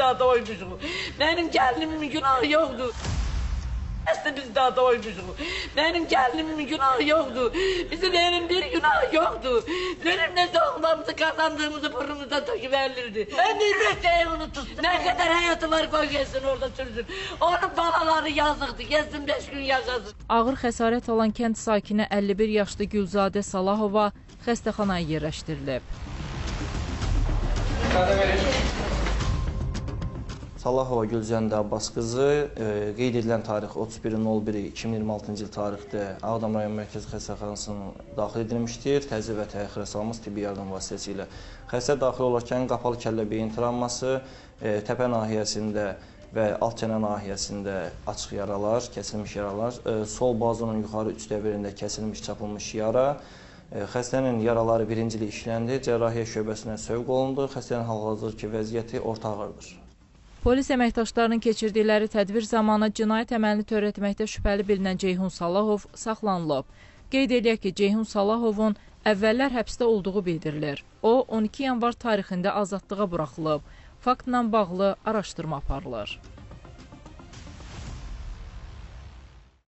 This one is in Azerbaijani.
daha doymuşuq. Mənim gəlinimin günahı yoxdur. Aslında biz daha doymuşuq. Mənim gəlinimin günahı yoxdur. Bizim evin bir günahı yoxdur. Dönüb necə oğlamızı kazandığımızı burnumuzdan töküverilirdi. Ben de üreteceğim onu tutsun. Ne kadar hayatı var koy gelsin orada sürsün. Onun balaları yazıqdı. Gelsin 5 gün yaşasın. Ağır xəsarət alan kənd sakini 51 yaşlı Gülzadə Salahova xəstəxanaya yerləşdirilib. Salahova Gülzəndə Abbas qızı qeyd edilən tarix 31.01.2026-cı il tarixdə Ağdam rayon mərkəzi xəstəxanasına daxil edilmişdir. Təzyiq və təxirə salınmış tibbi yardım vasitəsilə. Xəstə daxil olarkən qapalı kəllə beyin travması, təpə nahiyəsində və alt çənə nahiyəsində açıq yaralar, kəsilmiş yaralar, sol boğazının yuxarı üst dəvirində kəsilmiş, çapılmış yara, xəstənin yaraları birinci il işləndi, cərrahiyyə şöbəsinə sövq olundu. Xəstənin hal-hazırki vəziyyəti orta ağırdır. Polis əməkdaşlarının keçirdikləri tədbir zamanı cinayət əməlini törətməkdə şübhəli bilinən Ceyhun Salahov saxlanılıb. Qeyd edək ki, Ceyhun Salahovun əvvəllər həbsdə olduğu bildirilir. O, 12 yanvar tarixində azadlığa buraxılıb. Faktla bağlı araşdırma aparılır.